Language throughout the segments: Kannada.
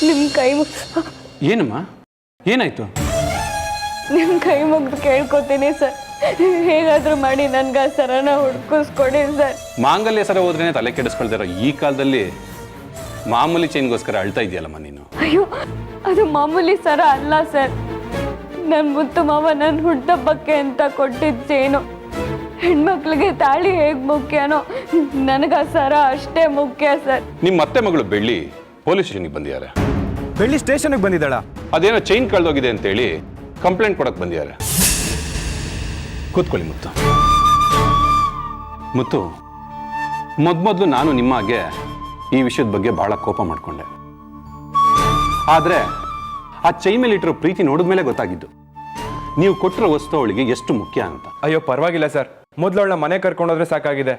ನಿಮ್ಮ ಕೈ ಏನಮ್ಮ ಏನಾಯ್ತು? ನಿಮ್ಮ ಕೈ ಮುಗ್ದು ಕೇಳ್ಕೊತೀನಿ ಸರ್, ಹೇಗಾದ್ರೂ ಮಾಡಿ ನನ್ಗೆ ಆ ಸರನ ಹುಡ್ಕಿಸ್ಕೊಡಿ ಸರ್. ಮಾಂಗಲ್ಯ ಸರ ಹೋದ್ರೇನೆ ತಲೆ ಕೆಡಿಸ್ಕೊಳ್ದಿರೋ ಈ ಕಾಲದಲ್ಲಿ ಮಾಮೂಲಿ ಚೈನ್ಗೋಸ್ಕರ ಅಳ್ತಾ ಇದೆಯಲ್ಲಮ್ಮ ನೀನು. ಅಯ್ಯೋ, ಅದು ಮಾಮೂಲಿ ಸರ ಅಲ್ಲ ಸರ್. ನನ್ನ ಮುತ್ತು ಮಾವ ನನ್ನ ಹುಟ್ಟಬ್ಬಕ್ಕೆ ಅಂತ ಕೊಟ್ಟಿದ್ದ ಚೇನು. ಹೆಣ್ಮಕ್ಳಿಗೆ ತಾಳಿ ಹೇಗೆ ಮುಖ್ಯನೋ ನನಗೆ ಆ ಸರ ಅಷ್ಟೇ ಮುಖ್ಯ ಸರ್. ನಿಮ್ಮ ಅತ್ತೆ ಮಗಳು ಬೆಳ್ಳಿ ಪೊಲೀಸ್ ಸ್ಟೇಷನ್ಗೆ ಬಂದಿದ್ದಾರೆ. ಬೆಳ್ಳಿ ಸ್ಟೇಷನ್ಗೆ ಬಂದಿದ್ದಾಳ? ಅದೇನೋ ಚೈನ್ ಕಳೆದೋಗಿದೆ ಅಂತೇಳಿ ಕಂಪ್ಲೇಂಟ್ ಕೊಡಕ್ಕೆ ಬಂದಿದ್ದಾರೆ. ಕೂತ್ಕೊಳ್ಳಿ ಮುತ್ತು. ಮುತ್ತು, ಮೊದಲು ನಾನು ನಿಮ್ಮ ಹಾಗೆ ಈ ವಿಷಯದ ಬಗ್ಗೆ ಬಹಳ ಕೋಪ ಮಾಡಿಕೊಂಡೆ. ಆದರೆ ಆ ಚೈನ್ ಮೇಲೆ ಇಟ್ಟಿರೋ ಪ್ರೀತಿ ನೋಡಿದ್ಮೇಲೆ ಗೊತ್ತಾಗಿದ್ದು ನೀವು ಕೊಟ್ಟಿರೋ ವಸ್ತು ಅವಳಿಗೆ ಎಷ್ಟು ಮುಖ್ಯ ಅಂತ. ಅಯ್ಯೋ ಪರವಾಗಿಲ್ಲ ಸರ್, ಮೊದಲು ಅವಳನ್ನ ಮನೆ ಕರ್ಕೊಂಡೋದ್ರೆ ಸಾಕಾಗಿದೆ.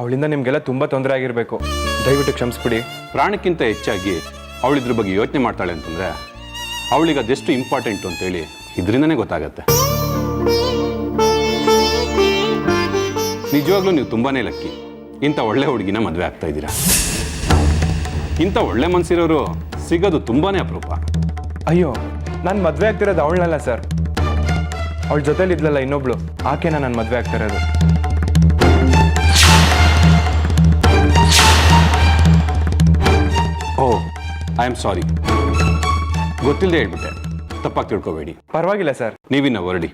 ಅವಳಿಂದ ನಿಮಗೆಲ್ಲ ತುಂಬ ತೊಂದರೆ ಆಗಿರಬೇಕು, ದಯವಿಟ್ಟು ಕ್ಷಮಿಸ್ಬಿಡಿ. ಪ್ರಾಣಕ್ಕಿಂತ ಹೆಚ್ಚಾಗಿ ಅವಳಿದ್ರ ಬಗ್ಗೆ ಯೋಚನೆ ಮಾಡ್ತಾಳೆ ಅಂತಂದರೆ ಅವಳಿಗೆ ಅದೆಷ್ಟು ಇಂಪಾರ್ಟೆಂಟು ಅಂತೇಳಿ ಇದರಿಂದನೇ ಗೊತ್ತಾಗತ್ತೆ. ನಿಜವಾಗ್ಲೂ ನೀವು ತುಂಬಾ ಲಕ್ಕಿ, ಇಂಥ ಒಳ್ಳೆ ಹುಡುಗಿನ ಮದುವೆ ಆಗ್ತಾ ಇದ್ದೀರಾ. ಇಂಥ ಒಳ್ಳೆ ಮನಸ್ಸಿರೋರು ಸಿಗೋದು ತುಂಬಾ ಅಪರೂಪ. ಅಯ್ಯೋ, ನಾನು ಮದುವೆ ಆಗ್ತಿರೋದು ಅವಳನ್ನಲ್ಲ ಸರ್, ಅವಳ ಜೊತೆಲಿ ಇದ್ಲಲ್ಲ ಇನ್ನೊಬ್ಳು, ಆಕೆನ ನಾನು ಮದುವೆ ಆಗ್ತಿರೋದು. ಓಹ್, ಐ ಆಮ್ ಸಾರಿ, ಗೊತ್ತಿಲ್ಲದೆ ಹೇಳ್ಬಿಟ್ಟೆ, ತಪ್ಪಾಗಿ ತಿಳ್ಕೊಬೇಡಿ. ಪರವಾಗಿಲ್ಲ ಸರ್. ನೀವಿನ್ನ ಹೊರಡಿ.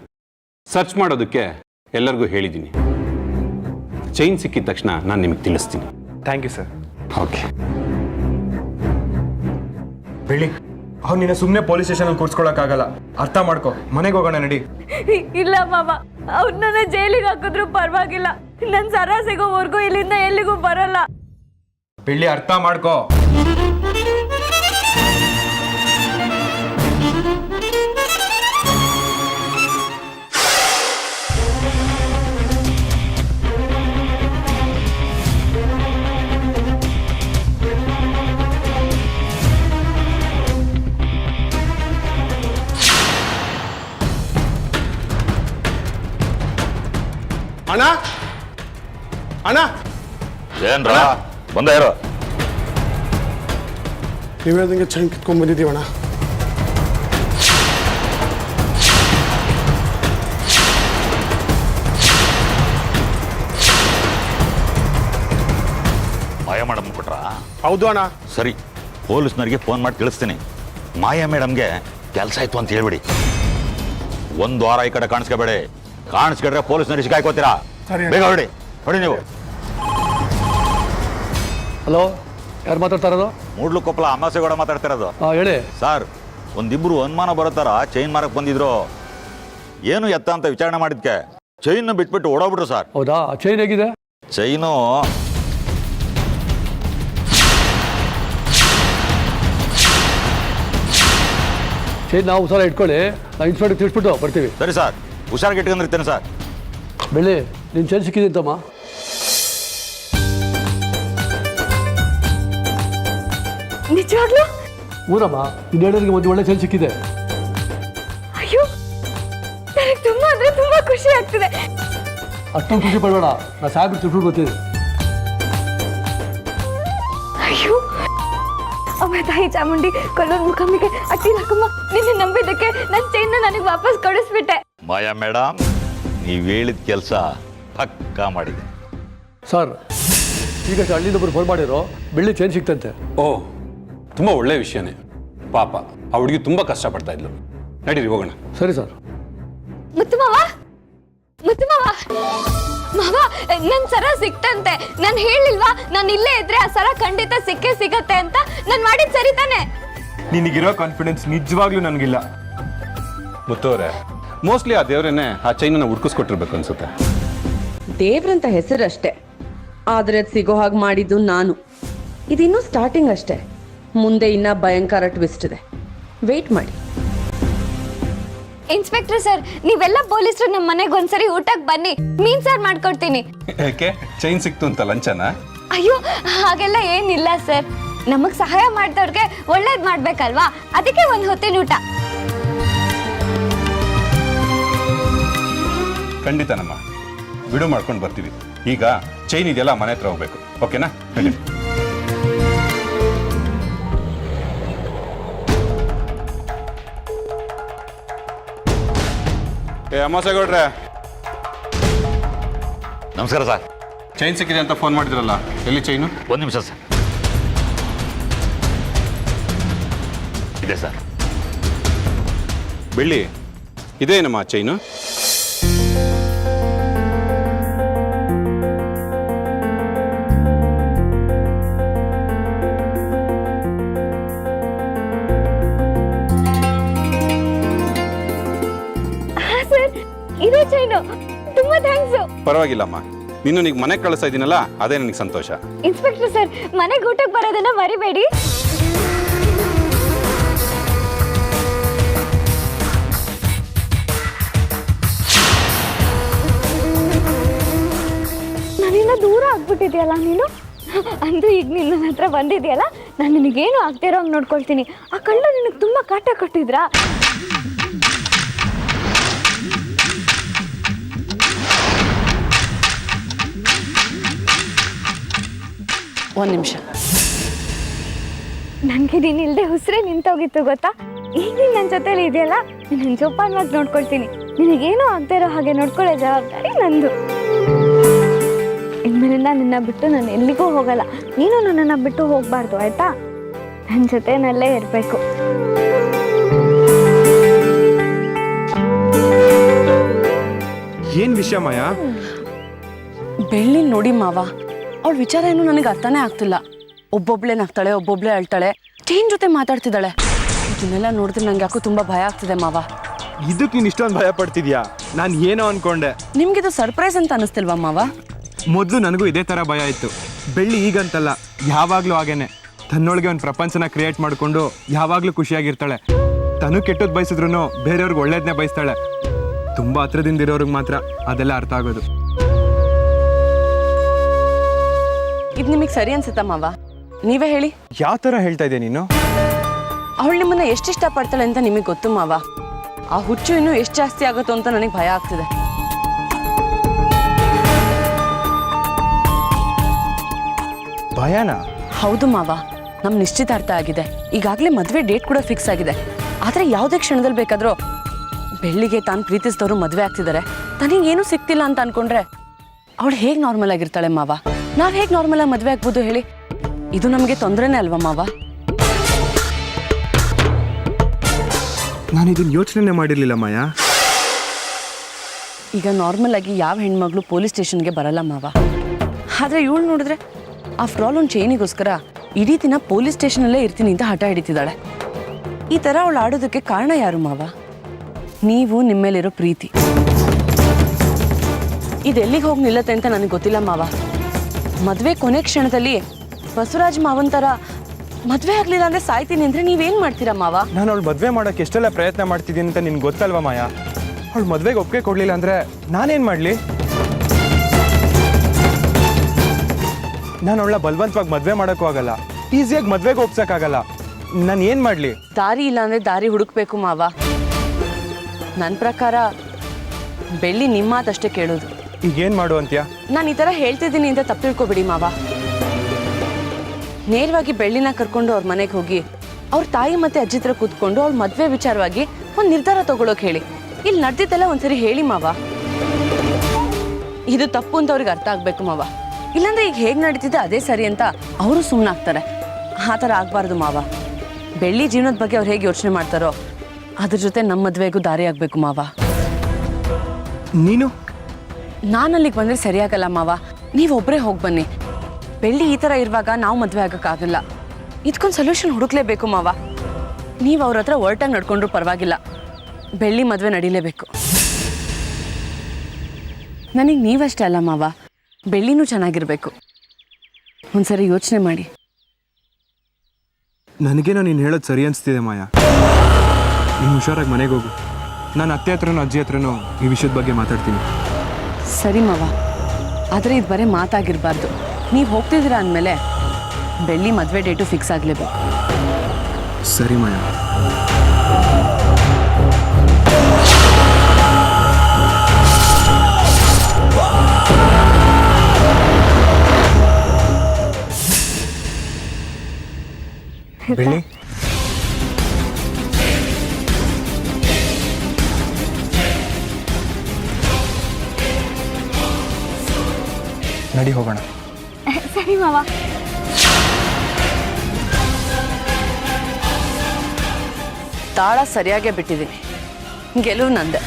ಸರ್ಚ್ ಮಾಡೋದಕ್ಕೆ ಎಲ್ಲರಿಗೂ ಹೇಳಿದ್ದೀನಿ. ಚೈನ್ ಸಿಕ್ಕಿದ ತಕ್ಷಣ ನಾನು ನಿಮಗೆ ತಿಳಿಸ್ತೀನಿ. Thank you sir. ಓಕೆ. ಬೆಳ್ಳಿ, ಅವ್ನು ನಿನ್ನ ಸುಮ್ಮನೆ ಪೊಲೀಸ್ ಸ್ಟೇಷನಲ್ಲಿ ಕೂರ್ಸ್ಕೊಳಕ್ಕಾಗಲ್ಲ, ಅರ್ಥ ಮಾಡ್ಕೊ. ಮನೆಗೆ ಹೋಗೋಣ ನಡಿ. ಇಲ್ಲ ಮಾವ, ಅವ್ರನ್ನ ಜೈಲಿಗೆ ಹಾಕಿದ್ರು ಪರವಾಗಿಲ್ಲ, ನನ್ನ ಸರ ಸಿಗೋವರೆಗೂ ಇಲ್ಲಿಂದ ಎಲ್ಲಿಗೂ ಬರಲ್ಲ. ಬೆಳ್ಳಿ, ಅರ್ಥ ಮಾಡ್ಕೊ. ಅಣ್ಣ ಅಣ್ಣ, ಏನ್ರ ಬಂದ ಇರೋ. ನೀವು ಹೇಳ್ದಂಗೆ ಚೈನ್ ಕಿತ್ಕೊಂಡ್ ಬಂದಿದ್ದೀವಣ್ಣ. ಮಾಯ ಮೇಡಮ್ ಕೊಟ್ರಾ? ಹೌದು ಅಣ್ಣ. ಸರಿ, ಪೊಲೀಸ್ನವ್ರಿಗೆ ಫೋನ್ ಮಾಡಿ ತಿಳಿಸ್ತೀನಿ. ಮಾಯ ಮೇಡಮ್ಗೆ ಕೆಲಸ ಆಯ್ತು ಅಂತ ಹೇಳ್ಬಿಡಿ. ಒಂದು ವಾರ ಈ ಕಡೆ ಕಾಣಿಸ್ಕೋಬೇಡಿ. ಕಾಣಿಸ್ಕೊಂಡ್ರೆ ಪೊಲೀಸ್ನವ್ರಿಗೆ ಸಿಕ್ಕಾಯ್ಕೋತೀರಾ. ಬೇಗ ಹೊಡಿ ಹೊಡಿ ನೀವು. ಹಲೋ, ಯಾರು ಮಾತಾಡ್ತಾ ಇರೋದು? ಮೂಡ್ಲು ಕೊಪ್ಪಳ ಅಮಾಸೆಗೌಡ ಮಾತಾಡ್ತಿರೋದು. ಹೇಳಿ ಸರ್, ಒಂದಿಬ್ರು ಅನುಮಾನ ಬರೋ ಥರ ಚೈನ್ ಮಾರಕ್ಕೆ ಬಂದಿದ್ರು. ಏನು ಎತ್ತ ಅಂತ ವಿಚಾರಣೆ ಮಾಡಿದ್ಕೆ ಚೈನ್ ಬಿಟ್ಬಿಟ್ಟು ಓಡೋಗ್ಬಿಟ್ರು ಸರ್. ಹೌದಾ? ಚೈನ್ ಹೇಗಿದೆ? ಚೈನು ಚೈನ್ ನಾವು ಹುಷಾರ ಇಟ್ಕೊಳ್ಳಿ, ನಾವು ಇನ್ಸ್ಪೆಕ್ಟರ್ ತಿಳಿಸ್ಬಿಟ್ಟು ಬರ್ತೀವಿ. ಸರಿ ಸರ್, ಹುಷಾರಾಗಿ ಇಟ್ಕೊಂಡಿರ್ತೇನೆ ಸರ್. ಬೆಳ್ಳಿ, ನಿನ್ನ ಚೈನ್ ಸಿಕ್ಕಿದೆ ಅಂತಮ್ಮ? ನಿಜವಾಗ್ಲೂ? ಊರಮ್ಮ, ನಿನ್ನ ಹೇಳೋರಿಗೆ ಒಂದು ಒಳ್ಳೆ ಚೈನ್ ಸಿಕ್ಕಿದೆ. ಅಯ್ಯೋ, ನನಗೆ ತುಂಬಾ ಅಂದ್ರೆ ತುಂಬಾ ಖುಷಿ ಆಗ್ತಿದೆ. ಅಷ್ಟೊಂದು ಖುಷಿ ಪಡಬೇಡ, ನಾ ಸಾಹೇಬ್ರು ತಿಳ್ಕೊಂಡು ಬರ್ತೀನಿ. ಅಯ್ಯೋ, ಅಮ್ಮ ತಾಯಿ ಚಾಮುಂಡಿ, ಕೊಲ್ಲೂರು ಮುಖಾಂಬಿಕೆ, ಅಟ್ಟಿ ಹಾಕಮ್ಮ, ನಿನ್ನೆ ನಂಬಿದ್ದಕ್ಕೆ ನನ್ನ ಚೈನ್ನ ನನಗೆ ವಾಪಸ್ ಕೊಡಿಸ್ಬಿಟ್ಟೆ. ಮಾಯಾ ಮೇಡಮ್, ನೀವು ಹೇಳಿದ ಕೆಲಸ ಪಕ್ಕಾ ಮಾಡಿದೆ. ಸರ್, ಈಗ ಹಳ್ಳಿಯಿಂದ ಒಬ್ಬರು ಫೋನ್ ಮಾಡಿರೋ, ಬೆಳ್ಳಿ ಚೈನ್ ಸಿಕ್ತಂತೆ. ಓಹ್, ತುಂಬ ಒಳ್ಳೆ ವಿಷಯನೇ. ಪಾಪ ಆ ಹುಡುಗಿ ತುಂಬ ಕಷ್ಟಪಡ್ತಾ ಇದ್ಲು. ನಡೀರಿ ಹೋಗೋಣ. ಸರಿ ಸರ್. ಮುತ್ತು ಮಾವ, ಮುತ್ತು ಮಾವ, ಮಾವ, ನನ್ ಸರ ಸಿಕ್ತಂತೆ. ನಾನು ಹೇಳಿಲ್ವಾ, ನಾನು ಇಲ್ಲೇ ಇದ್ರೆ ಆ ಸರ ಖಂಡಿತ ಸಿಕ್ಕೇ ಸಿಗತ್ತೆ ಅಂತ? ನಾನು ಮಾಡಿದ್ ಸರಿ ತಾನೆ? ನಿನಗಿರೋ ಕಾನ್ಫಿಡೆನ್ಸ್ ನಿಜವಾಗ್ಲೂ ನನಗಿಲ್ಲ. ಮುತ್ತವ್ರೆ, ಮೋಸ್ಟ್ಲಿ ಆ ದೇವರೇನೆ ಆ ಚೈನನ್ನು ಹುಡ್ಕಿಸ್ಕೊಟ್ಟಿರ್ಬೇಕು ಅನ್ಸುತ್ತೆ. ದೇವ್ರಂತ ಹೆಸರಷ್ಟೇ, ಆದ್ರೆ ಅದು ಸಿಗೋ ಹಾಗೆ ಮಾಡಿದ್ದು ನಾನು. ಇದಿನ್ನೂ ಸ್ಟಾರ್ಟಿಂಗ್ ಅಷ್ಟೇ, ಮುಂದೆ ಇನ್ನ ಭಯಂಕರ ಟ್ವಿಸ್ಟ್ ಇದೆ, ವೇಟ್ ಮಾಡಿ. ಇನ್ಸ್ಪೆಕ್ಟರ್ ಸರ್, ನೀವೆಲ್ಲ ಪೊಲೀಸರು ನಮ್ಮ ಮನೆಗೆ ಒಂದ್ಸರಿ ಊಟಕ್ಕೆ ಬನ್ನಿ, ಮೀನ್ ಸಾರ್ ಮಾಡ್ಕೊಡ್ತೀನಿ. ಯಾಕೆ, ಚೈನ್ ಸಿಕ್ತು ಅಂತ ಲಂಚನಾ? ಅಯ್ಯೋ, ಹಾಗೆಲ್ಲ ಏನಿಲ್ಲ ಸರ್. ನಮಗ್ ಸಹಾಯ ಮಾಡಿದವ್ರಿಗೆ ಒಳ್ಳೇದ್ ಮಾಡ್ಬೇಕಲ್ವಾ, ಅದಕ್ಕೆ ಒಂದ್ ಹೊತ್ತಿನ ಊಟ. ಖಂಡಿತನಮ್ಮ, ಬಿಡು ಮಾಡ್ಕೊಂಡು ಬರ್ತೀವಿ. ಈಗ ಚೈನ್ ಇದೆಯಲ್ಲ, ಮನೆ ಹತ್ರ ಹೋಗ್ಬೇಕು. ಓಕೆನಾ? ಅಮ್ಮಸೇಗೌಡ್ರೆ, ನಮಸ್ಕಾರ ಸರ್. ಚೈನ್ ಸಿಕ್ಕಿದೆ ಅಂತ ಫೋನ್ ಮಾಡಿದ್ರಲ್ಲ, ಎಲ್ಲಿ ಚೈನು? ಒಂದು ನಿಮಿಷ ಸರ್. ಇದೆ ಸರ್. ಬೆಳ್ಳಿ ಇದೇನಮ್ಮ ಚೈನು? ಸರ್ ಇದೇ ಚೈನು. ತುಂಬಾ ಥ್ಯಾಂಕ್ಸ್. ಪರವಾಗಿಲ್ಲಮ್ಮ, ನೀನು ನೀಗ ಮನೆಗೆ ಕಳಿಸ್ತಾ ಇದ್ದೀನಲ್ಲ, ಅದೇ ನನಗೆ ಸಂತೋಷ. ಇನ್ಸ್ಪೆಕ್ಟರ್ ಸರ್, ಮನೆಗೆ ಊಟಕ್ಕೆ ಬರೋದನ್ನ ಮರಿಬೇಡಿ. ನಾನಿನ್ನ ದೂರ ಆಗ್ಬಿಟ್ಟಿದ್ಯಲ್ಲ ನೀನು. ಅಂದು ಈಗ ನಿನ್ನ ಹತ್ರ ಬಂದಿದ್ಯಲ್ಲ, ನಾನು ನಿನಗೇನು ಆಗ್ತಿರೋ ಹಂಗೆ ನೋಡ್ಕೊಳ್ತೀನಿ. ಆ ಕಳ್ಳ ನಿನಗೆ ತುಂಬ ಕಾಟ ಕೊಟ್ಟಿದ್ರಾ? ಒಂದು ನಿಮಿಷ. ನನಗೆ ನೀನು ಇಲ್ಲದೆ ಉಸಿರೇ ನಿಂತೋಗಿತ್ತು ಗೊತ್ತಾ. ಈಗ ನೀನು ನನ್ನ ಜೊತೆಲಿ ಇದೆಯಲ್ಲ, ನಾನು ಜೋಪಾನವಾಗಿ ನೋಡ್ಕೊಳ್ತೀನಿ. ನಿನಗೇನೂ ಆಗದೆ ಇರೋ ಹಾಗೆ ನೋಡ್ಕೊಳ್ಳೋ ಜವಾಬ್ದಾರಿ ನಂದು. ಇನ್ಮೇಲೆ ನಿನ್ನ ಬಿಟ್ಟು ನಾನು ಎಲ್ಲಿಗೂ ಹೋಗಲ್ಲ. ನೀನು ನನ್ನನ್ನು ಬಿಟ್ಟು ಹೋಗಬಾರ್ದು, ಆಯ್ತಾ? ನನ್ನ ಜೊತೆನಲ್ಲೇ ಇರಬೇಕು. ಏನ್ ವಿಷಯ ಮಾಯಾ? ಬೆಳ್ಳಿ ನೋಡಿ ಮಾವ, ಅವಳ ವಿಚಾರ ಏನು ನನಗೆ ಅರ್ಥನೇ ಆಗ್ತಿಲ್ಲ. ಒಬ್ಬೊಬ್ಳೆ ನಗ್ತಾಳೆ, ಒಬ್ಬೊಬ್ಳೆ ಅಳ್ತಾಳೆ, ಚೈನ್ ಜೊತೆ ಮಾತಾಡ್ತಿದ್ದಾಳೆ. ಇದನ್ನೆಲ್ಲ ನೋಡಿದ್ರೆ ನಂಗೆ ಯಾಕೋ ತುಂಬಾ ಭಯ ಆಗ್ತಿದೆ ಮಾವ. ಇದಕ್ಕೆ ನೀನು ಇಷ್ಟೊಂದು ಭಯ ಪಡ್ತಿದ್ಯಾ? ನಾನು ಏನೋ ಅನ್ಕೊಂಡೆ. ನಿಮ್ಗಿದು ಸರ್ಪ್ರೈಸ್ ಅಂತ ಅನಿಸ್ತಿಲ್ವಾ ಮಾವ? ಮೊದಲು ನನಗೂ ಇದೇ ಥರ ಭಯ ಇತ್ತು. ಬೆಳ್ಳಿ ಈಗಂತಲ್ಲ, ಯಾವಾಗಲೂ ಹಾಗೇನೆ. ತನ್ನೊಳಗೆ ಒಂದು ಪ್ರಪಂಚನ ಕ್ರಿಯೇಟ್ ಮಾಡಿಕೊಂಡು ಯಾವಾಗಲೂ ಖುಷಿಯಾಗಿರ್ತಾಳೆ. ತನು ಕೆಟ್ಟದ್ದು ಬಯಸಿದ್ರು ಬೇರೆಯವ್ರಿಗೆ ಒಳ್ಳೇದನ್ನೇ ಬಯಸ್ತಾಳೆ. ತುಂಬ ಹತ್ರದಿಂದ ಇರೋರಿಗೆ ಮಾತ್ರ ಅದೆಲ್ಲ ಅರ್ಥ ಆಗೋದು. ಇದು ನಿಮಗೆ ಸರಿ ಅನ್ಸುತ್ತಾ ಮಾವ? ನೀವೇ ಹೇಳಿ. ಯಾವ ಥರ ಹೇಳ್ತಾ ಇದೆಯಾ ನೀನು? ಅವಳು ನಿಮ್ಮನ್ನ ಎಷ್ಟು ಇಷ್ಟಪಡ್ತಾಳೆ ಅಂತ ನಿಮಗೆ ಗೊತ್ತು ಮಾವ. ಆ ಹುಚ್ಚು ಇನ್ನೂ ಎಷ್ಟು ಜಾಸ್ತಿ ಆಗುತ್ತೋ ಅಂತ ನನಗೆ ಭಯ ಆಗ್ತಿದೆ. ಭಯನಾ? ಹೌದು ಮಾವ, ನಮ್ಮ ನಿಶ್ಚಿತಾರ್ಥ ಆಗಿದೆ. ಈಗಾಗಲೇ ಮದುವೆ ಡೇಟ್ ಕೂಡ ಫಿಕ್ಸ್ ಆಗಿದೆ. ಆದರೆ ಯಾವುದೇ ಕ್ಷಣದಲ್ಲಿ ಬೇಕಾದರೂ ಬೆಳ್ಳಿಗೆ ತಾನು ಪ್ರೀತಿಸಿದವರು ಮದುವೆ ಆಗ್ತಿದ್ದಾರೆ, ತನಗೇನೂ ಸಿಗ್ತಿಲ್ಲ ಅಂತ ಅನ್ಕೊಂಡ್ರೆ ಅವಳು ಹೇಗೆ ನಾರ್ಮಲ್ ಆಗಿರ್ತಾಳೆ ಮಾವ? ನಾವು ಹೇಗೆ ನಾರ್ಮಲ್ ಆಗಿ ಮದುವೆ ಆಗ್ಬೋದು ಹೇಳಿ? ಇದು ನಮಗೆ ತೊಂದರೆನೇ ಅಲ್ವಾ ಮಾವ? ನಾನು ಇದನ್ನ ಯೋಚನೆ ಮಾಡಿರಲಿಲ್ಲ ಮಾಯಾ. ಈಗ ನಾರ್ಮಲ್ ಆಗಿ ಯಾವ ಹೆಣ್ಮಗಳು ಪೊಲೀಸ್ ಸ್ಟೇಷನ್ಗೆ ಬರಲ್ಲ ಮಾವ. ಆದರೆ ಇವಳು ನೋಡಿದ್ರೆ ಆಫ್ಟರ್ ಆಲ್ ಒಂದು ಚೈನಿಗೋಸ್ಕರ ಇಡೀ ದಿನ ಪೊಲೀಸ್ ಸ್ಟೇಷನಲ್ಲೇ ಇರ್ತೀನಿ ಅಂತ ಹಠ ಹಿಡಿತಿದ್ದಾಳೆ. ಈ ಥರ ಅವಳು ಆಡೋದಕ್ಕೆ ಕಾರಣ ಯಾರು ಮಾವ? ನೀವು ನಿಮ್ಮೇಲಿರೋ ಪ್ರೀತಿ. ಇದೆಲ್ಲಿಗೆ ಹೋಗಿ ನಿಲ್ಲತ್ತೆ ಅಂತ ನನಗೆ ಗೊತ್ತಿಲ್ಲ ಮಾವ. ಮದುವೆ ಕೊನೆ ಕ್ಷಣದಲ್ಲಿ ಬಸವರಾಜ್ ಮಾವನ್ ಥರ ಮದುವೆ ಆಗಲಿಲ್ಲ ಅಂದರೆ ಸಾಯ್ತೀನಿ ಅಂದರೆ ನೀವೇನು ಮಾಡ್ತೀರಾ ಮಾವ? ನಾನು ಅವಳು ಮದುವೆ ಮಾಡೋಕ್ಕೆ ಎಷ್ಟೆಲ್ಲ ಪ್ರಯತ್ನ ಮಾಡ್ತಿದ್ದೀನಿ ಅಂತ ನಿನ್ಗೆ ಗೊತ್ತಲ್ವಾ ಮಾಯಾ? ಅವಳು ಮದುವೆಗೆ ಒಪ್ಪಿಗೆ ಕೊಡಲಿಲ್ಲ ಅಂದರೆ ನಾನೇನು ಮಾಡಲಿ? ನಾನು ಅವಳ ಬಲವಂತವಾಗಿ ಮದುವೆ ಮಾಡೋಕ್ಕೂ ಆಗಲ್ಲ, ಈಸಿಯಾಗಿ ಮದುವೆಗೆ ಒಪ್ಸೋಕ್ಕಾಗಲ್ಲ. ನಾನು ಏನು ಮಾಡಲಿ? ದಾರಿ ಇಲ್ಲ ಅಂದರೆ ದಾರಿ ಹುಡುಕ್ಬೇಕು ಮಾವ. ನನ್ನ ಪ್ರಕಾರ ಬೆಳ್ಳಿ ನಿಮ್ಮ ಮಾತಷ್ಟೇ ಕೇಳೋದು. ಈಗೇನು ಮಾಡು ಅಂತ್ಯಾ? ನಾನು ಈ ಥರ ಹೇಳ್ತಿದ್ದೀನಿ ಅಂತ ತಪ್ಪು ತಿಳ್ಕೊಬಿಡಿ ಮಾವ. ನೇರವಾಗಿ ಬೆಳ್ಳಿನ ಕರ್ಕೊಂಡು ಅವ್ರ ಮನೆಗೆ ಹೋಗಿ ಅವ್ರ ತಾಯಿ ಮತ್ತೆ ಅಜ್ಜಿ ಹತ್ರ ಕೂತ್ಕೊಂಡು ಅವ್ಳ ಮದುವೆ ವಿಚಾರವಾಗಿ ಒಂದು ನಿರ್ಧಾರ ತಗೊಳಕ್ ಹೇಳಿ. ಇಲ್ಲಿ ನಡೆದಿದ್ದೆಲ್ಲ ಒಂದ್ಸರಿ ಹೇಳಿ ಮಾವ. ಇದು ತಪ್ಪು ಅಂತ ಅವ್ರಿಗೆ ಅರ್ಥ ಆಗ್ಬೇಕು ಮಾವ. ಇಲ್ಲಾಂದ್ರೆ ಈಗ ಹೇಗೆ ನಡೀತಿದೆ ಅದೇ ಸರಿ ಅಂತ ಅವರು ಸುಮ್ಮನಾಗ್ತಾರೆ. ಆ ಥರ ಆಗಬಾರ್ದು ಮಾವ. ಬೆಳ್ಳಿ ಜೀವನದ ಬಗ್ಗೆ ಅವ್ರು ಹೇಗೆ ಯೋಚನೆ ಮಾಡ್ತಾರೋ ಅದ್ರ ಜೊತೆ ನಮ್ಮ ಮದುವೆಗೂ ದಾರಿ ಆಗಬೇಕು ಮಾವ. ನೀನು ನಾನು ಅಲ್ಲಿಗೆ ಬಂದರೆ ಸರಿಯಾಗಲ್ಲ ಮಾವ. ನೀವೊಬ್ಬರೇ ಹೋಗಿ ಬನ್ನಿ. ಬೆಳ್ಳಿ ಈ ಥರ ಇರುವಾಗ ನಾವು ಮದುವೆ ಆಗೋಕ್ಕಾಗಲ್ಲ. ಇದಕ್ಕೊಂದು ಸೊಲ್ಯೂಷನ್ ಹುಡುಕ್ಲೇಬೇಕು ಮಾವ. ನೀವು ಅವ್ರ ಹತ್ರ ಒರ್ಟಾಗಿ ನಡ್ಕೊಂಡ್ರು ಪರವಾಗಿಲ್ಲ, ಬೆಳ್ಳಿ ಮದುವೆ ನಡೀಲೇಬೇಕು. ನನಗೆ ನೀವಷ್ಟೇ ಅಲ್ಲ ಮಾವ, ಬೆಳ್ಳಿನೂ ಚೆನ್ನಾಗಿರಬೇಕು. ಒಂದ್ಸರಿ ಯೋಚನೆ ಮಾಡಿ. ನನಗೇನೋ ನೀನು ಹೇಳೋದು ಸರಿ ಅನಿಸ್ತಿದೆ ಮಾಯಾ. ನೀನು ಹುಷಾರಾಗಿ ಮನೆಗೆ ಹೋಗು. ನಾನು ಅತ್ತೆ ಹತ್ರನೂ ಅಜ್ಜಿ ಹತ್ರನೂ ಈ ವಿಷಯದ ಬಗ್ಗೆ ಮಾತಾಡ್ತೀನಿ. ಸರಿ ಮಾವ, ಆದರೆ ಇದು ಬರೀ ಮಾತಾಗಿರಬಾರ್ದು. ನೀವು ಹೋಗ್ತಿದ್ದೀರಾ ಅಂದಮೇಲೆ ಬೆಳ್ಳಿ ಮದುವೆ ಡೇಟು ಫಿಕ್ಸ್ ಆಗಲೇಬೇಕು. ಸರಿ ಮಾಯಾ. ಬೆಳ್ಳಿ, ನಡಿ ಹೋಗೋಣ. ಸರಿ ಮಾವ. ತಾಳ ಸರಿಯಾಗೇ ಬಿಟ್ಟಿದ್ದೀನಿ, ಗೆಲುವು ನಂದೆ.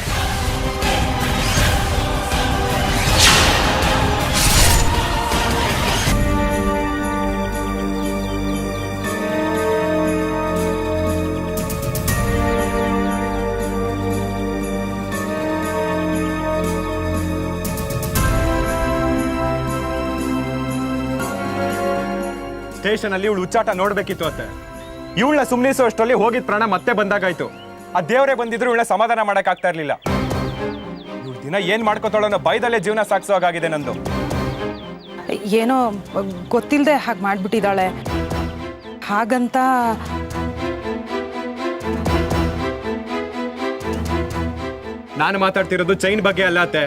ಸ್ಟೇಷನಲ್ಲಿ ಇವಳು ಹುಚ್ಚಾಟ ನೋಡ್ಬೇಕಿತ್ತು ಅತ್ತೆ. ಇವಳನ್ನ ಸುಮ್ಮನಿಸೋ ಅಷ್ಟರಲ್ಲಿ ಹೋಗಿದ್ ಪ್ರಾಣ ಮತ್ತೆ ಬಂದಾಗಾಯ್ತು. ಆ ದೇವರೇ ಬಂದಿದ್ರು ಇವಳ ಸಮಾಧಾನ ಮಾಡಕ್ ಆಗ್ತಾ ಇರ್ಲಿಲ್ಲ. ಇವಳು ದಿನ ಏನ್ ಮಾಡ್ಕೋತಾಳೋ ಅನ್ನೋ ಭಯದಲ್ಲೇ ಜೀವನ ಸಾಗಿಸೋ ಹಾಗಾಗಿದೆ ನಂದು. ಏನೋ ಗೊತ್ತಿಲ್ಲದೆ ಹಾಗೆ ಮಾಡಿಬಿಟ್ಟಿದ್ದಾಳೆ. ಹಾಗಂತ ನಾನು ಮಾತಾಡ್ತಿರೋದು ಚೈನ್ ಬಗ್ಗೆ ಅಲ್ಲ ಅತ್ತೆ.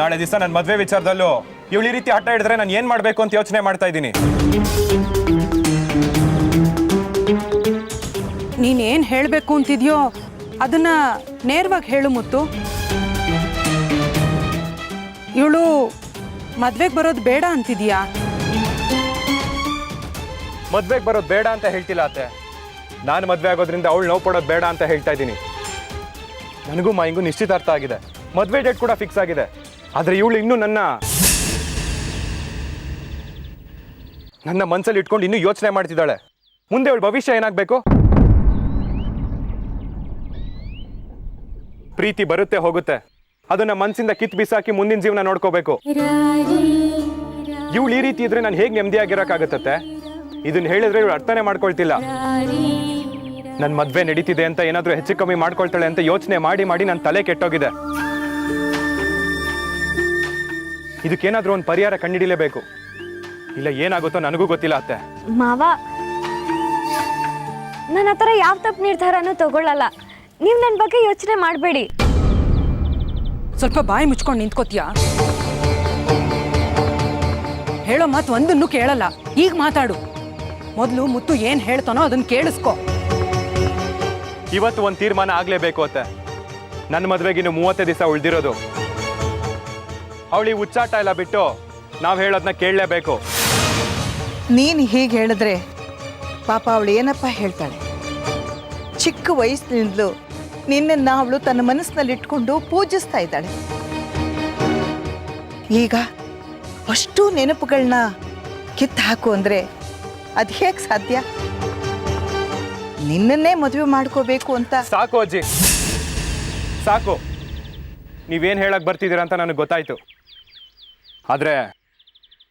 ನಾಳೆ ದಿವಸ ನನ್ನ ಮದ್ವೆ ವಿಚಾರದಲ್ಲೂ ಇವಳು ಈ ರೀತಿ ಹಠ ಹಿಡಿದ್ರೆ ನಾನು ಏನ್ ಮಾಡ್ಬೇಕು ಅಂತ ಯೋಚನೆ ಮಾಡ್ತಾ ಇದ್ದೀನಿ. ನೀನೇನು ಹೇಳಬೇಕು ಅಂತಿದ್ಯೋ ಅದನ್ನ ನೇರವಾಗಿ ಹೇಳು ಮುತ್ತು. ಇವಳು ಮದ್ವೆಗೆ ಬರೋದು ಬೇಡ ಅಂತಿದ್ಯಾ? ಮದ್ವೆಗೆ ಬರೋದು ಬೇಡ ಅಂತ ಹೇಳ್ತಿಲ್ಲ ಅತ್ತೆ. ನಾನು ಮದ್ವೆ ಆಗೋದ್ರಿಂದ ಅವಳು ನೋವು ಪಡೋದು ಬೇಡ ಅಂತ ಹೇಳ್ತಾ ಇದ್ದೀನಿ. ನನಗೂ ಮಾಯಿಂಗೂ ನಿಶ್ಚಿತಾರ್ಥ ಆಗಿದೆ, ಮದ್ವೆ ಡೇಟ್ ಕೂಡ ಫಿಕ್ಸ್ ಆಗಿದೆ. ಆದ್ರೆ ಇವಳು ಇನ್ನೂ ನನ್ನ ಮನಸ್ಸಲ್ಲಿ ಇಟ್ಕೊಂಡು ಇನ್ನೂ ಯೋಚನೆ ಮಾಡ್ತಿದ್ದಾಳೆ. ಮುಂದೆ ಅವಳ ಭವಿಷ್ಯ ಏನಾಗಬೇಕು? ಪ್ರೀತಿ ಬರುತ್ತೆ ಹೋಗುತ್ತೆ, ಅದನ್ನ ಮನಸ್ಸಿಂದ ಕಿತ್ತು ಬಿಸಾಕಿ ಮುಂದಿನ ಜೀವನ ನೋಡ್ಕೋಬೇಕು. ಇವಳು ಈ ರೀತಿ ಇದ್ರೆ ನಾನು ಹೇಗೆ ನೆಮ್ಮದಿಯಾಗಿರೋಕ್ಕಾಗತ್ತೆ? ಇದನ್ನ ಹೇಳಿದ್ರೆ ಇವಳು ಅರ್ಥನೇ ಮಾಡ್ಕೊಳ್ತಿಲ್ಲ. ನನ್ನ ಮದ್ವೆ ನಡೀತಿದೆ ಅಂತ ಏನಾದ್ರೂ ಹೆಚ್ಚು ಕಮ್ಮಿ ಮಾಡ್ಕೊಳ್ತಾಳೆ ಅಂತ ಯೋಚನೆ ಮಾಡಿ ಮಾಡಿ ನನ್ನ ತಲೆ ಕೆಟ್ಟೋಗಿದೆ. ಇದಕ್ಕೇನಾದ್ರೂ ಒಂದು ಪರಿಹಾರ ಕಂಡುಹಿಡಿಯಲೇಬೇಕು. ಇಲ್ಲ ಏನಾಗುತ್ತೋ ನನಗೂ ಗೊತ್ತಿಲ್ಲ ಅತ್ತೆ. ಮಾವ, ನನ್ನ ಹತ್ರ ಯಾವ ತಪ್ಪು ನಿರ್ಧಾರನೂ ತಗೊಳ್ಳಲ್ಲ. ನೀವು ನನ್ನ ಬಗ್ಗೆ ಯೋಚನೆ ಮಾಡಬೇಡಿ. ಸ್ವಲ್ಪ ಬಾಯಿ ಮುಚ್ಕೊಂಡು ನಿಂತ್ಕೋತೀಯಾ? ಹೇಳೋ ಮಾತು ಒಂದನ್ನು ಕೇಳಲ್ಲ. ಈಗ ಮಾತಾಡು. ಮೊದಲು ಮುತ್ತು ಏನು ಹೇಳ್ತಾನೋ ಅದನ್ನು ಕೇಳಿಸ್ಕೊ. ಇವತ್ತು ಒಂದು ತೀರ್ಮಾನ ಆಗ್ಲೇಬೇಕು ಅತ್ತೆ. ನನ್ನ ಮದ್ವೆಗಿನ್ನು 30 ದಿವಸ ಉಳ್ದಿರೋದು. ಅವಳಿ ಹುಚ್ಚಾಟ ಎಲ್ಲ ಬಿಟ್ಟು ನಾವು ಹೇಳೋದನ್ನ ಕೇಳಲೇಬೇಕು. ನೀನು ಹೀಗೆ ಹೇಳಿದ್ರೆ ಪಾಪ ಅವಳು ಏನಪ್ಪ ಹೇಳ್ತಾಳೆ? ಚಿಕ್ಕ ವಯಸ್ಸಿನಿಂದಲೂ ನಿನ್ನನ್ನು ಅವಳು ತನ್ನ ಮನಸ್ಸಿನಲ್ಲಿ ಇಟ್ಕೊಂಡು ಪೂಜಿಸ್ತಾ ಇದ್ದಾಳೆ. ಈಗ ಅಷ್ಟು ನೆನಪುಗಳನ್ನ ಕಿತ್ತು ಹಾಕು ಅಂದರೆ ಅದು ಹೇಗೆ ಸಾಧ್ಯ? ನಿನ್ನನ್ನೇ ಮದುವೆ ಮಾಡ್ಕೋಬೇಕು ಅಂತ. ಸಾಕು ಅಜ್ಜಿ, ಸಾಕು. ನೀವೇನು ಹೇಳಕ್ ಬರ್ತಿದ್ದೀರಾ ಅಂತ ನನಗೆ ಗೊತ್ತಾಯ್ತು. ಆದರೆ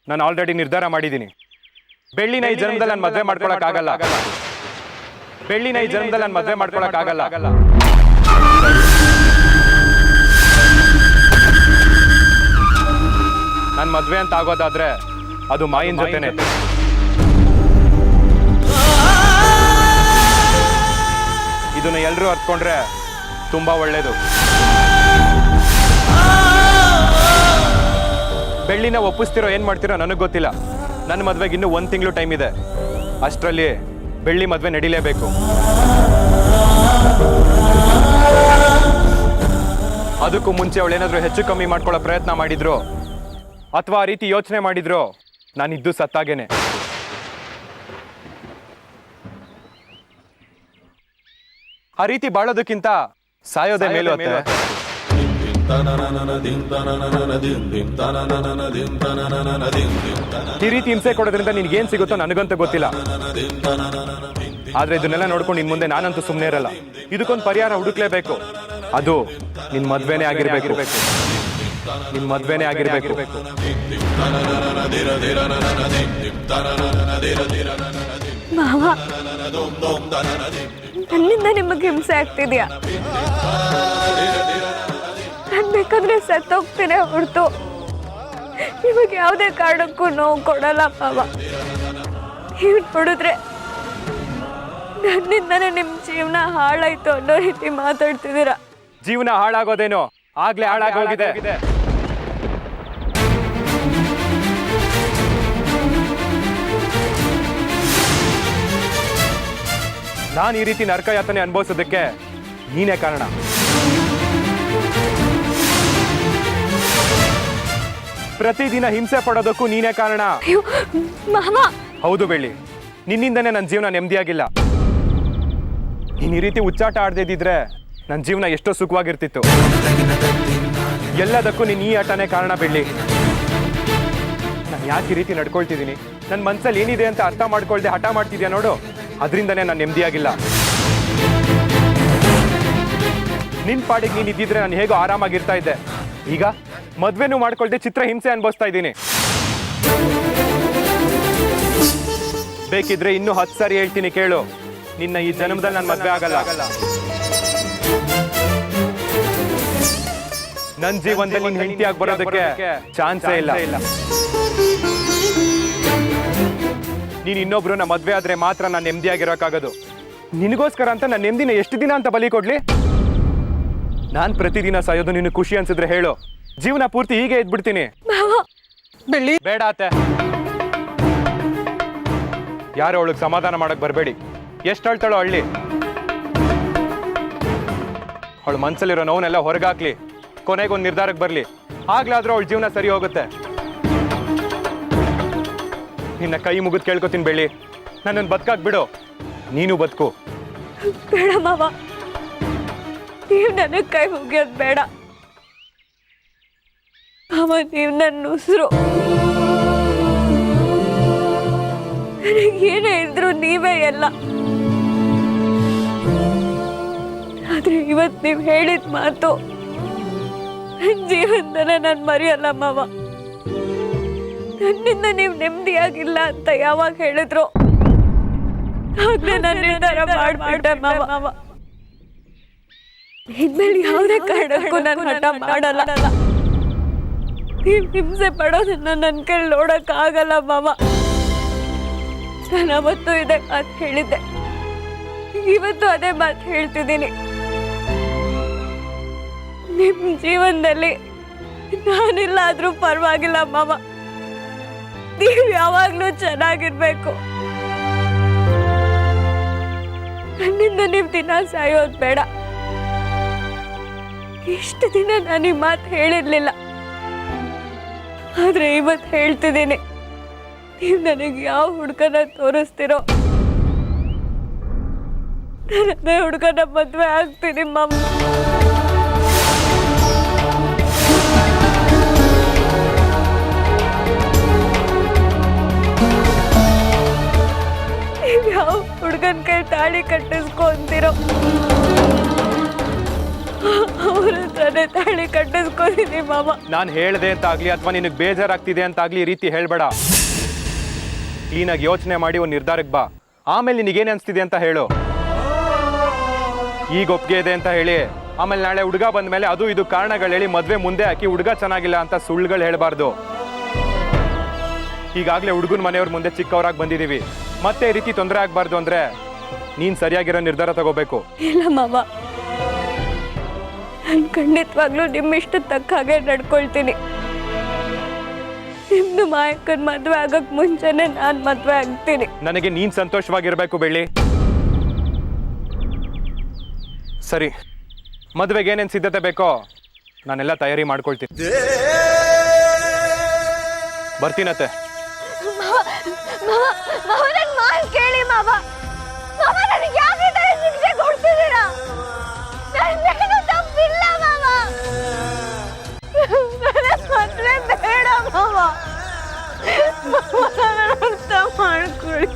ನಾನು ಆಲ್ರೆಡಿ ನಿರ್ಧಾರ ಮಾಡಿದ್ದೀನಿ. ಬೆಳ್ಳಿನ ಈ ಜನ್ಮದಲ್ಲಿ ನಾನು ಮದುವೆ ಮಾಡ್ಕೊಳಕ್ಕಾಗಲ್ಲ. ಬೆಳ್ಳಿನ ಈ ಜನ್ಮದಲ್ಲಿ ನಾನು ಮದುವೆ ಮಾಡ್ಕೊಳಕ್ಕಾಗಲ್ಲ. ನನ್ನ ಮದುವೆ ಅಂತ ಆಗೋದಾದ್ರೆ ಅದು ಮಾಯಿನ ಜೊತೆನೆ. ಇದನ್ನ ಎಲ್ಲರೂ ಅರ್ತ್ಕೊಂಡ್ರೆ ತುಂಬಾ ಒಳ್ಳೇದು. ಬೆಳ್ಳಿನ ಒಪ್ಪಿಸ್ತಿರೋ ಏನ್ ಮಾಡ್ತಿರೋ ನನಗೆ ಗೊತ್ತಿಲ್ಲ. ನನ್ನ ಮದ್ವೆಗೆ ಇನ್ನೂ 1 ತಿಂಗಳು ಟೈಮ್ ಇದೆ. ಅಷ್ಟರಲ್ಲಿ ಬೆಳ್ಳಿ ಮದ್ವೆ ನಡೀಲೇಬೇಕು. ಅದಕ್ಕೂ ಮುಂಚೆ ಅವಳೇನಾದ್ರೂ ಹೆಚ್ಚು ಕಮ್ಮಿ ಮಾಡ್ಕೊಳ್ಳೋ ಪ್ರಯತ್ನ ಮಾಡಿದ್ರು ಅಥವಾ ಆ ರೀತಿ ಯೋಚನೆ ಮಾಡಿದ್ರು ನಾನಿದ್ದು ಸತ್ತಾಗೇನೆ. ಆ ರೀತಿ ಬಾಳೋದಕ್ಕಿಂತ ಸಾಯೋದೇ ಮೇಲು ಅತ್ತೆ. ಈ ರೀತಿ ಹಿಂಸೆ ಕೊಡೋದ್ರಿಂದ ನಿನ್ಗೇನ್ ಸಿಗುತ್ತೋ ನನಗಂತೂ ಗೊತ್ತಿಲ್ಲ. ಆದ್ರೆ ಇದನ್ನೆಲ್ಲ ನೋಡ್ಕೊಂಡು ಇನ್ ಮುಂದೆ ನಾನಂತೂ ಸುಮ್ಮನೆ ಇರಲ್ಲ. ಇದಕ್ಕೊಂದು ಪರಿಹಾರ ಹುಡುಕ್ಲೇಬೇಕು. ಅದು ನಿನ್ ಮದ್ವೆನೇ ಆಗಿರ್ಬೇಕು. ನಿನ್ ಮದ್ವೆನೇ ಆಗಿರ್ಬೇಕು. ಮಾವ, ನನ್ನಿಂದ ನಿಮಗೆ ಹಿಂಸೆ ಆಗ್ತಿದ್ಯಾ? ನಾನು ಬೇಕಾದ್ರೆ ಸತ್ತೋಗ್ತೀನಿ ಹೊರತು ನಿಮಗೆ ಯಾವುದೇ ಕಾರಣಕ್ಕೂ ನೋವು ಕೊಡಲ್ಲ ಮಾವ. ನೀವು ನೋಡಿದ್ರೆ ನನ್ನಿಂದನೇ ನಿಮ್ಮ ಜೀವನ ಹಾಳಾಯ್ತು ಅನ್ನೋ ರೀತಿ ಮಾತಾಡ್ತಿದ್ದೀರಾ. ಜೀವನ ಹಾಳಾಗೋದೇನೋ ಆಗ್ಲೇ ಹಾಳಾಗೋಗಿದೆ. ನಾನು ಈ ರೀತಿ ನರಕ ಯಾತನೆ ಅನುಭವಿಸೋದಕ್ಕೆ ನೀನೇ ಕಾರಣ. ಪ್ರತಿದಿನ ಹಿಂಸೆ ಪಡೋದಕ್ಕೂ ನೀನೇ ಕಾರಣ. ಅಯ್ಯೋ ಮಾವ, ಹೌದು ಬೆಳ್ಳಿ, ನಿನ್ನಿಂದನೇ ನನ್ನ ಜೀವನ ನೆಮ್ಮದಿಯಾಗಿಲ್ಲ. ನೀನು ಈ ರೀತಿ ಹುಚ್ಚಾಟ ಆಡ್ದಿದ್ರೆ ನನ್ನ ಜೀವನ ಎಷ್ಟೋ ಸುಖವಾಗಿರ್ತಿತ್ತು. ಎಲ್ಲದಕ್ಕೂ ನೀನು ಈ ಆಟನೇ ಕಾರಣ ಬೆಳ್ಳಿ. ನಾನು ಯಾಕೆ ಈ ರೀತಿ ನಡ್ಕೊಳ್ತಿದ್ದೀನಿ, ನನ್ನ ಮನ್ಸಲ್ಲಿ ಏನಿದೆ ಅಂತ ಅರ್ಥ ಮಾಡ್ಕೊಳ್ದೆ ಹಠ ಮಾಡ್ತಿದ್ಯಾ ನೋಡು, ಅದರಿಂದನೇ ನಾನು ನೆಮ್ಮದಿಯಾಗಿಲ್ಲ. ನಿನ್ ಪಾಡಿಗೆ ನೀನು ಇದ್ದಿದ್ರೆ ನಾನು ಹೇಗೋ ಆರಾಮಾಗಿರ್ತಾ ಇದ್ದೆ. ಈಗ ಮದ್ವೆನೂ ಮಾಡ್ಕೊಳ್ದೆ ಚಿತ್ರ ಹಿಂಸೆ ಅನುಭವಿಸ್ತಾ ಇದ್ದೀನಿ. ಬೇಕಿದ್ರೆ ಇನ್ನೂ 10 ಸಾರಿ ಹೇಳ್ತೀನಿ ಕೇಳು, ನಿನ್ನ ಈ ಜನ್ಮದಲ್ಲಿ ನಾನು ಮದ್ವೆ ಆಗಲ್ಲ. ನನ್ನ ಜೀವನದಲ್ಲಿ ನಿನ್ನ ಹೆಂಡತಿಯಾಗಿ ಬರೋದಕ್ಕೆ ಚಾನ್ಸೇ ಇಲ್ಲ. ನೀನು ಇನ್ನೊಬ್ರನ್ನ ಮದ್ವೆ ಆದ್ರೆ ಮಾತ್ರ ನಾನು ನೆಮ್ಮದಿಯಾಗಿರೋಕ್ಕಾಗೋದು. ನಿನಗೋಸ್ಕರ ಅಂತ ನನ್ನ ನೆಮ್ಮದಿನ ಎಷ್ಟು ದಿನ ಅಂತ ಬಲಿ ಕೊಡ್ಲಿ? ನಾನು ಪ್ರತಿದಿನ ಸಾಯೋದು ನಿನ್ನ ಖುಷಿ ಅನ್ಸಿದ್ರೆ ಹೇಳು, ಜೀವನ ಪೂರ್ತಿ ಹೀಗೆ ಇದ್ಬಿಡ್ತೀನಿ. ಬೆಳ್ಳಿ ಬೇಡ ಅತ್ತೆ, ಯಾರು ಅವಳಿಗೆ ಸಮಾಧಾನ ಮಾಡಕ್ ಬರಬೇಡಿ. ಎಷ್ಟು ಅಳ್ತಾಳೋ ಅಳ್ಳಿ. ಅವಳ ಮನ್ಸಲ್ಲಿರೋ ನೋವನ್ನೆಲ್ಲ ಹೊರಗಾಕ್ಲಿ, ಕೊನೆಗೊಂದು ನಿರ್ಧಾರಕ್ಕೆ ಬರಲಿ. ಆಗ್ಲಾದ್ರೂ ಅವಳ ಜೀವನ ಸರಿ ಹೋಗುತ್ತೆ. ನಿನ್ನ ಕೈ ಮುಗಿದು ಕೇಳ್ಕೊತೀನಿ ಬೆಳ್ಳಿ, ನನ್ನನ್ನು ಬದುಕಾಕ್ ಬಿಡು, ನೀನು ಬದುಕು. ಬೇಡ ಮಾವ, ನೀವು ನನಗೆ ಕೈ ಮುಗಿಯೋದು ಬೇಡ ಮಾವ. ನೀವು ನನ್ನ ಉಸಿರು. ನನಗೇನೇ ಇದ್ರು ನೀವೇ ಎಲ್ಲ. ಆದ್ರೆ ಇವತ್ತು ನೀವು ಹೇಳಿದ ಮಾತು ನನ್ನ ಜೀವನದಲ್ಲೇ ನಾನು ಮರೆಯಲ್ಲ ಮಾವ. ನನ್ನಿಂದ ನೀವು ನೆಮ್ಮದಿಯಾಗಿಲ್ಲ ಅಂತ ಯಾವಾಗ ಹೇಳಿದ್ರು ಆಗ್ಲೇ ನಾನು ನಿರ್ಧಾರ ಮಾಡ್ಬಿಟ್ಟೆ ಮಾವ. ಇನ್ಮೇಲೆ ಯಾವುದೇ ಕಾರಣಕ್ಕೂ ನಾನು ಹಠ ಮಾಡಲ್ಲ. ನೀವು ಹಿಂಸೆ ಪಡೋದನ್ನ ನನ್ನ ಕೈಲಿ ನೋಡಕ್ಕಾಗಲ್ಲ ಮಾವ. ನಾನು ಅವತ್ತು ಇದೇ ಮಾತು ಹೇಳಿದ್ದೆ, ಇವತ್ತು ಅದೇ ಮಾತು ಹೇಳ್ತಿದ್ದೀನಿ. ನಿಮ್ಮ ಜೀವನದಲ್ಲಿ ನಾನಿಲ್ಲ ಆದ್ರೂ ಪರವಾಗಿಲ್ಲ ಮಾವ. ನೀವು ಯಾವಾಗ್ಲೂ ಚೆನ್ನಾಗಿರ್ಬೇಕು. ನನ್ನಿಂದ ನೀವು ದಿನ ಸಾಯೋದು ಬೇಡ. ಇಷ್ಟು ದಿನ ನಾನು ಈ ಮಾತು ಹೇಳಿರ್ಲಿಲ್ಲ, ಆದ್ರೆ ಇವತ್ತು ಹೇಳ್ತಿದ್ದೀನಿ. ನೀವು ನನಗೆ ಯಾವ ಹುಡುಗನ ತೋರಿಸ್ತಿರೋ ಅದೇ ಹುಡುಗನ ಮದುವೆ ಆಗ್ತೀನಿ ಮಾವ. ನೀವು ಯಾವ ಹುಡುಗನ ಕೈ ತಾಳಿ ಕಟ್ಟಿಸ್ಕೊಂತೀರೋ ಅವ್ರ ಹತ್ರನೇ ತಾಳಿ ಕಟ್ಟಿಸ್ಕೊತೀನಿ ಮಾವ. ನಾನು ಹೇಳ್ದೆ ಅಂತ ಆಗ್ಲಿ ಅಥವಾ ನಿನಗೆ ಬೇಜಾರಾಗ್ತಿದೆ ಅಂತ ಆಗ್ಲಿ ಈ ರೀತಿ ಹೇಳ್ಬೇಡ. ಕ್ಲೀನಾಗಿ ಯೋಚನೆ ಮಾಡಿ ಒಂದು ನಿರ್ಧಾರಕ್ಕೆ ಬಾ. ಆಮೇಲೆ ನಿನಗೇನು ಅನಿಸ್ತಿದೆ ಅಂತ ಹೇಳು. ಈಗ ಒಪ್ಪಿಗೆ ಇದೆ ಅಂತ ಹೇಳಿ ಆಮೇಲೆ ನಾಳೆ ಹುಡುಗ ಬಂದ ಮೇಲೆ ಅದು ಇದು ಕಾರಣಗಳು ಹೇಳಿ ಮದುವೆ ಮುಂದೆ ಹಾಕಿ ಹುಡುಗ ಚೆನ್ನಾಗಿಲ್ಲ ಅಂತ ಸುಳ್ಳುಗಳು ಹೇಳಬಾರ್ದು. ಈಗಾಗಲೇ ಹುಡುಗನ ಮನೆಯವ್ರ ಮುಂದೆ ಚಿಕ್ಕವರಾಗಿ ಬಂದಿದ್ದೀವಿ, ಮತ್ತೆ ಈ ರೀತಿ ತೊಂದರೆ ಆಗಬಾರ್ದು ಅಂದ್ರೆ ನೀನು ಸರಿಯಾಗಿರೋ ನಿರ್ಧಾರ ತಗೋಬೇಕು. ಇಲ್ಲ ಮಾವ, ನಾನು ಖಂಡಿತವಾಗ್ಲೂ ನಿಮ್ಮ ಇಷ್ಟ ತಕ್ಕ ಹಾಗೆ ನಡ್ಕೊಳ್ತೀನಿ. ನಿಮ್ದು ಮಾಯಕ್ಕನ ಮದುವೆ ಆಗಕ್ ಮುಂಚೆನೆ ನಾನು ಮದುವೆ ಆಗ್ತೀನಿ. ನನಗೆ ನೀನು ಸಂತೋಷವಾಗಿರ್ಬೇಕು ಬೆಳ್ಳಿ. ಸರಿ, ಮದುವೆಗೆ ಏನೇನು ಸಿದ್ಧತೆ ಬೇಕೋ ನಾನೆಲ್ಲ ತಯಾರಿ ಮಾಡ್ಕೊಳ್ತೀನಿ. ಬರ್ತೀನತ್ತೆ. ಕೇಳಿ ಮಾವ, ನನಗೆ ಯಾಕೆ ಶಿಕ್ಷೆ ಕೊಡ್ತಿದ್ದೀರಾ? ನನ್ನೇನು ತಪ್ಪಿಲ್ಲ ಮಾವ. ಮದುವೆ ಬೇಡ ಮಾವ. ಅರ್ಥ ಮಾಡ್ಕೊಳ್ಳಿ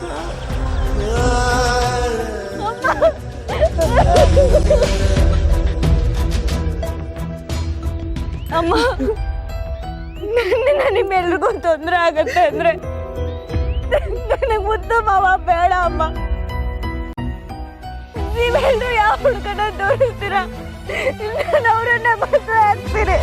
ಅಮ್ಮ. ನನ್ನಿಂದ ನಿಮ್ಮೆಲ್ರಿಗೂ ತೊಂದರೆ ಆಗತ್ತೆ ಅಂದ್ರೆ ನನಗೆ ಮುದ್ದು ಮಾವ ಬೇಡ ಅಮ್ಮ. ನೀವೆಲ್ಲರೂ ಯಾವ ಹುಡುಗನ ತೋರಿಸ್ತೀರಾ, ನಾನು ಅವರನ್ನ ಮದುವೆ ಆಗ್ತೀನಿ.